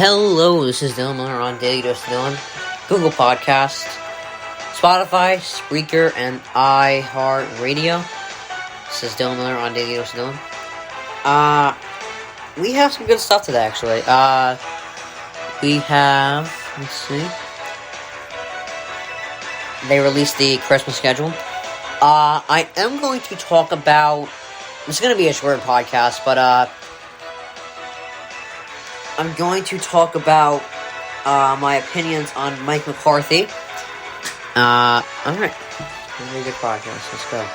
Hello, this is Dylan Miller on Daily Dose of Dylan, Google Podcast, Spotify, Spreaker, and iHeartRadio. This is Dylan Miller on Daily Dose of Dylan. We have some good stuff today, actually. We have, let's see, they released the Christmas schedule. I am going to talk about, it's going to be a short podcast, but, I'm going to talk about my opinions on Mike McCarthy. Alright. Very good podcast. Let's go.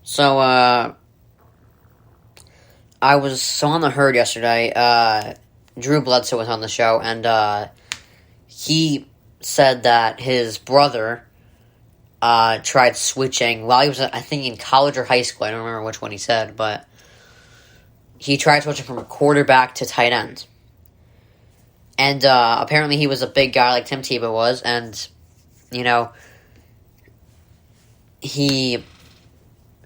So, I was on the Herd yesterday. Drew Bledsoe was on the show, and he said that his brother tried switching while he was, I think, in college or high school. I don't remember which one he said, but he tried switching from quarterback to tight end. And apparently he was a big guy like Tim Tebow was, and, you know, he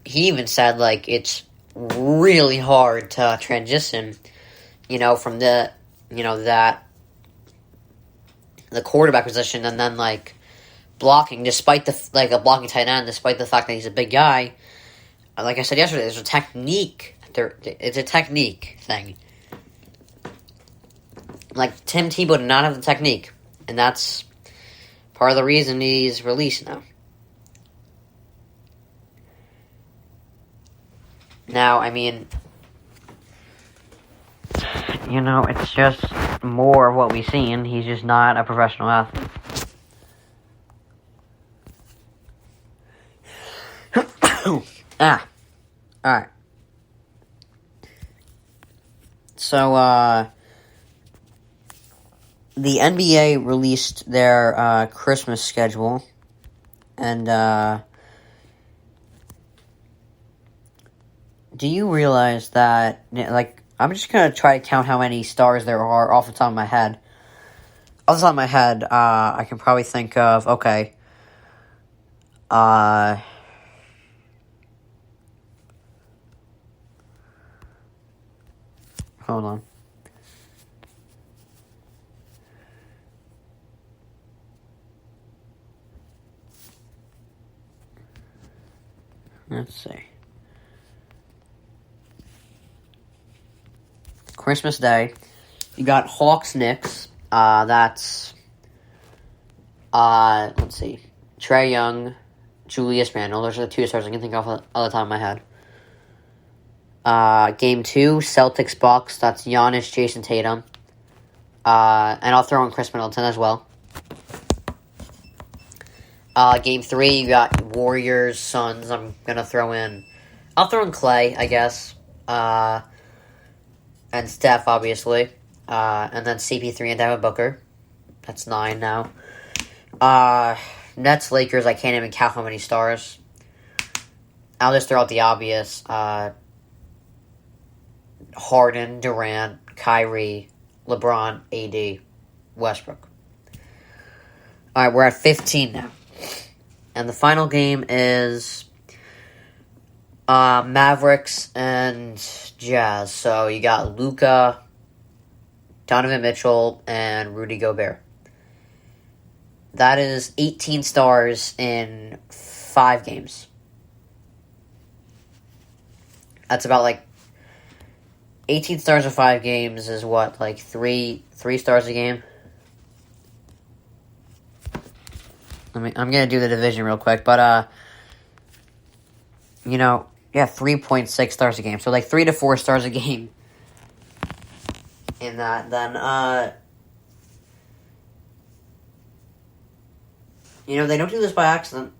even said, like, it's really hard to transition, you know, from the quarterback position and then, like, blocking, despite a blocking tight end, despite the fact that he's a big guy. Like I said yesterday, there's a technique. It's a technique thing. Like, Tim Tebow did not have the technique, and that's part of the reason he's released now. Now, I mean, you know, it's just more of what we've seen. He's just not a professional athlete. Alright. So, the NBA released their Christmas schedule, and do you realize that, like, I'm just going to try to count how many stars there are off the top of my head. Off the top of my head, I can probably think of, okay, hold on. Let's see. Christmas Day, you got Hawks-Knicks. That's, let's see, Trae Young, Julius Randle. Those are the two stars I can think of all the time in my head. Game 2, Celtics-Bucks. That's Giannis, Jason Tatum. And I'll throw in Chris Middleton as well. Game 3, you got Warriors, Suns. I'll throw in Clay, I guess. And Steph, obviously. And then CP3 and Devin Booker. That's 9 now. Nets, Lakers, I can't even count how many stars. I'll just throw out the obvious. Harden, Durant, Kyrie, LeBron, AD, Westbrook. Alright, we're at 15 now. And the final game is Mavericks and Jazz. So you got Luka, Donovan Mitchell, and Rudy Gobert. That is 18 stars in 5 games. That's about, like, 18 stars in 5 games is what, like, 3 stars a game? I'm going to do the division real quick, but, you know, yeah, 3.6 stars a game. So, like, 3 to 4 stars a game in that. Then, you know, they don't do this by accident.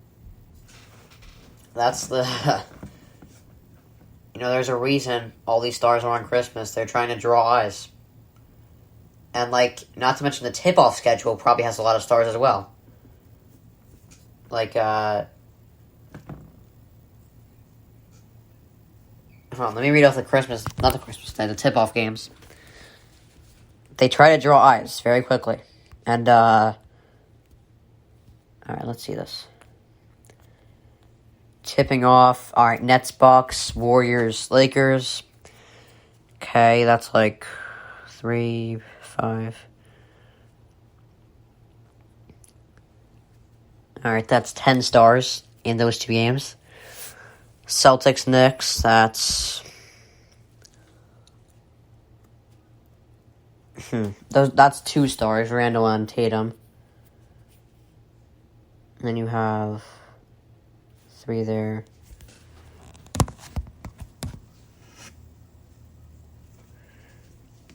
That's the, you know, there's a reason all these stars are on Christmas. They're trying to draw eyes. And, like, not to mention the tip-off schedule probably has a lot of stars as well. Like, hold on, let me read off the the tip-off games. They try to draw eyes very quickly. And, alright, let's see this. Tipping off, alright, Nets, Bucks, Warriors, Lakers. Okay, that's like 3, 5. Alright, that's 10 stars in those 2 games. Celtics, Knicks, that's... That's 2 stars, Randall and Tatum. And then you have 3 there.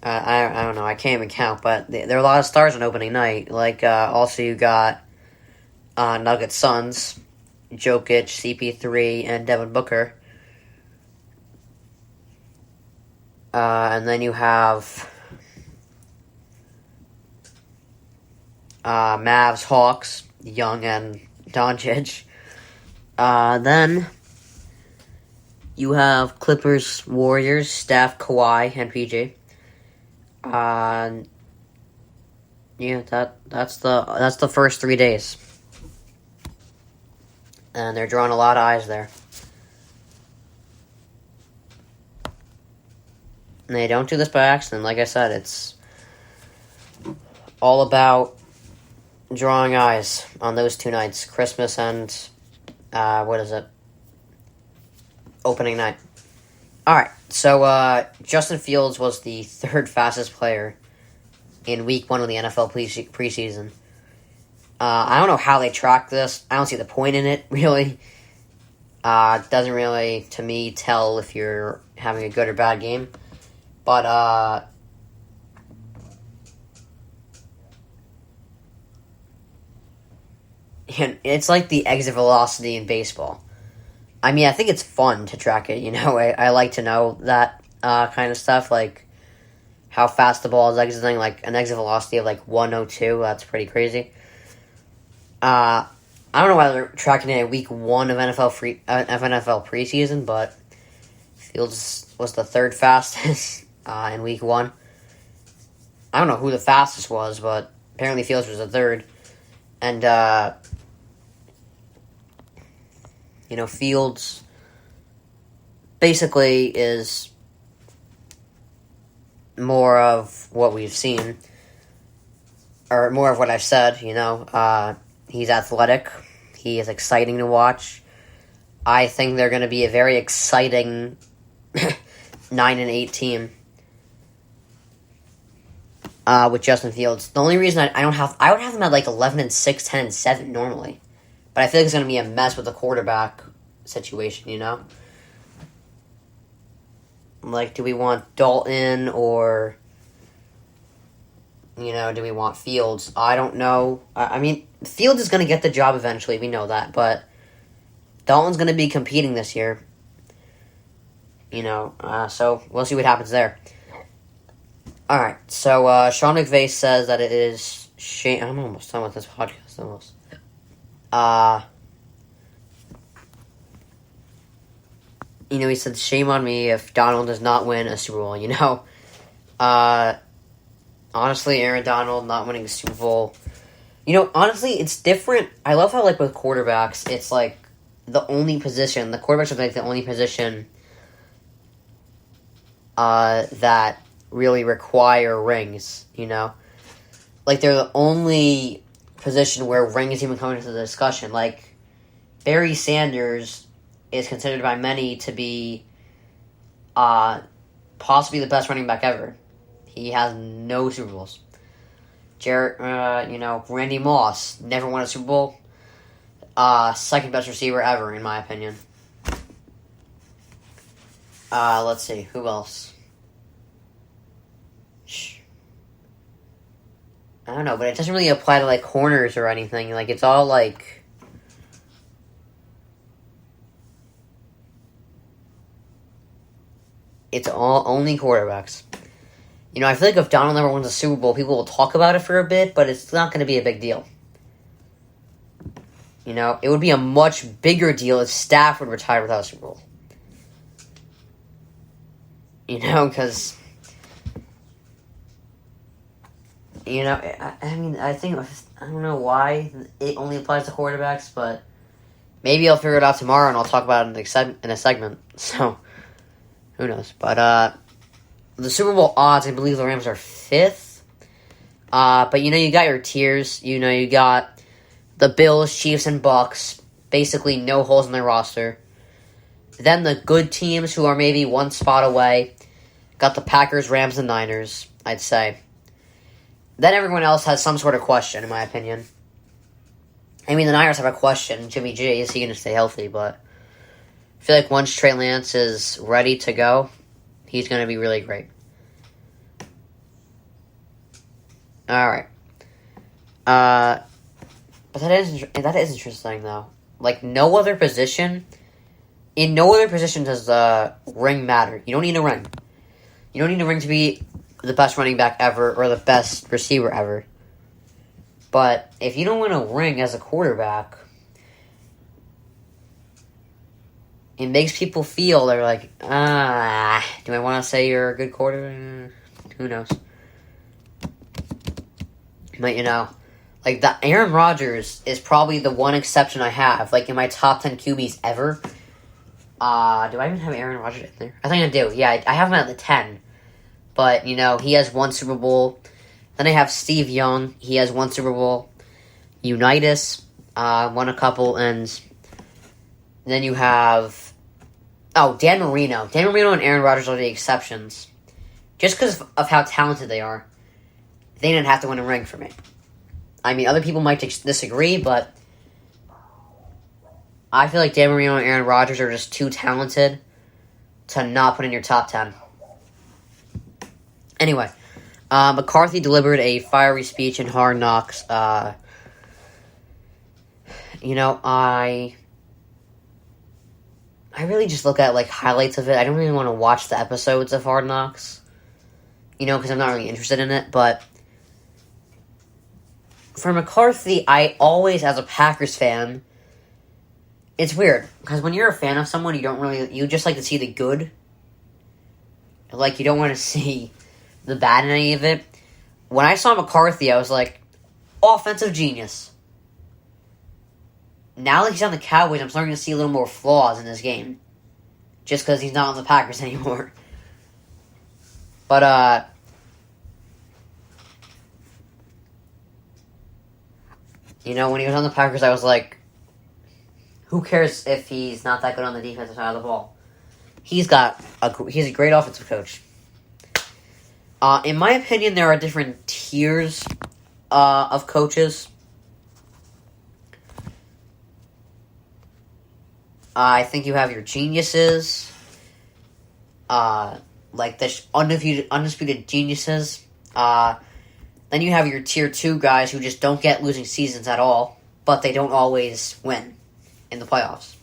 I don't know, I can't even count, but there are a lot of stars on opening night. Like, also you got Nuggets Suns, Jokic, CP3, and Devin Booker. And then you have Mavs, Hawks, Young, and Doncic. Then you have Clippers, Warriors, Steph, Kawhi, and PG. Yeah, that's the first 3 days, and they're drawing a lot of eyes there. And they don't do this by accident. Like I said, it's all about drawing eyes on those 2 nights, Christmas and opening night. Alright, so Justin Fields was the 3rd fastest player in week 1 of the NFL preseason. I don't know how they track this. I don't see the point in it, really. It doesn't really, to me, tell if you're having a good or bad game. But, it's like the exit velocity in baseball. I mean, I think it's fun to track it, you know. I like to know that kind of stuff, like how fast the ball is exiting, like an exit velocity of like 102. That's pretty crazy. I don't know why they're tracking it in week 1 of NFL preseason, but Fields was the 3rd fastest in week 1. I don't know who the fastest was, but apparently Fields was the 3rd. And, Fields basically is more of what we've seen, or more of what I've said, he's athletic, he is exciting to watch. I think they're going to be a very exciting 9-8 team with Justin Fields. The only reason I would have them at like 11-6, 10-7 normally. But I feel like it's going to be a mess with the quarterback situation, Like, do we want Dalton or, do we want Fields? I don't know. I mean, Fields is going to get the job eventually. We know that. But Dalton's going to be competing this year. So we'll see what happens there. Alright, so Sean McVay says that it is shame. I'm almost done with this podcast, almost. He said, shame on me if Donald does not win a Super Bowl, honestly, Aaron Donald not winning a Super Bowl, honestly, it's different. I love how, like, with quarterbacks, it's, like, the only position, the quarterbacks are, like, the only position, that really require rings, Like, they're the only position where rings even come into the discussion. Like, Barry Sanders is considered by many to be possibly the best running back ever. He has no Super Bowls. Randy Moss never won a Super Bowl. Second best receiver ever, in my opinion. Let's see, who else? I don't know, but it doesn't really apply to, like, corners or anything. Like, it's all, like, it's all only quarterbacks. I feel like if Donald never wins a Super Bowl, people will talk about it for a bit, but it's not going to be a big deal. It would be a much bigger deal if Stafford retired without a Super Bowl. Because, I think, I don't know why it only applies to quarterbacks, but maybe I'll figure it out tomorrow and I'll talk about it in a segment. So, who knows? But, the Super Bowl odds, I believe the Rams are 5th. But, you got your tiers. You got the Bills, Chiefs, and Bucks. Basically no holes in their roster. Then the good teams who are maybe one spot away. Got the Packers, Rams, and Niners, I'd say. Then everyone else has some sort of question, in my opinion. I mean, the Niners have a question. Jimmy G, is he going to stay healthy? But I feel like once Trey Lance is ready to go, he's going to be really great. All right. But that is interesting, though. Like, in no other position does the ring matter. You don't need a ring. You don't need a ring to be the best running back ever or the best receiver ever. But if you don't win a ring as a quarterback, it makes people feel they're like, do I want to say you're a good quarterback? Who knows? But, like, the Aaron Rodgers is probably the one exception I have. Like, in my top 10 QBs ever. Do I even have Aaron Rodgers in there? I think I do. Yeah, I have him at the 10. But, he has one Super Bowl. Then I have Steve Young. He has one Super Bowl. Unitas won a couple. And then you have... Dan Marino. Dan Marino and Aaron Rodgers are the exceptions. Just because of how talented they are. They didn't have to win a ring for me. I mean, other people might disagree, but I feel like Dan Marino and Aaron Rodgers are just too talented to not put in your top 10. Anyway, McCarthy delivered a fiery speech in Hard Knocks. I really just look at, like, highlights of it. I don't really want to watch the episodes of Hard Knocks, because I'm not really interested in it, but for McCarthy, I always, as a Packers fan, it's weird, because when you're a fan of someone, you just like to see the good. Like, you don't want to see the bad in any of it. When I saw McCarthy, I was like, offensive genius. Now that he's on the Cowboys, I'm starting to see a little more flaws in this game. Just because he's not on the Packers anymore. But, when he was on the Packers, I was like, who cares if he's not that good on the defensive side of the ball? He's a great offensive coach. In my opinion, there are different tiers of coaches. I think you have your geniuses, like the undisputed geniuses. Then you have your tier 2 guys who just don't get losing seasons at all, but they don't always win in the playoffs.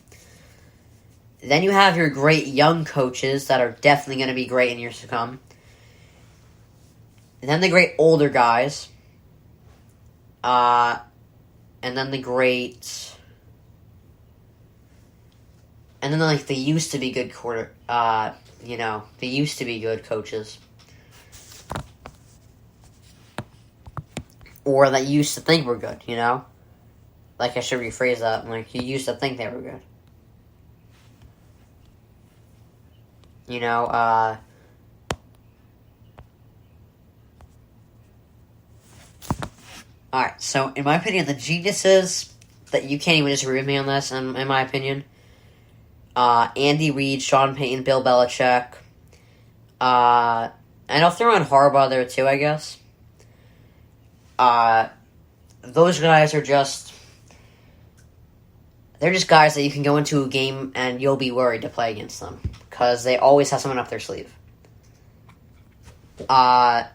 Then you have your great young coaches that are definitely going to be great in years to come. And then the great older guys. And then the great... And then, like, they used to be good they used to be good coaches. Or that you used to think were good, Like, I should rephrase that. Like, you used to think they were good. Alright, so, in my opinion, the geniuses, that you can't even disagree with me on this, in my opinion, Andy Reid, Sean Payton, Bill Belichick, and I'll throw in Harbaugh there too, I guess. Those guys are they're just guys that you can go into a game and you'll be worried to play against them, because they always have someone up their sleeve. I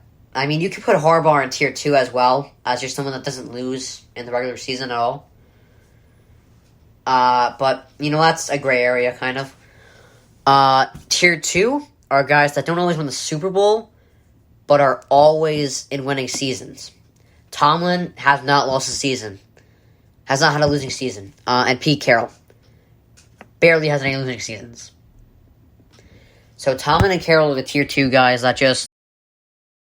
mean, you could put Harbaugh in tier 2 as well, as you're someone that doesn't lose in the regular season at all. But, that's a gray area, kind of. Tier 2 are guys that don't always win the Super Bowl, but are always in winning seasons. Tomlin has not lost a season. Has not had a losing season. And Pete Carroll barely has any losing seasons. So Tomlin and Carroll are the tier 2 guys that just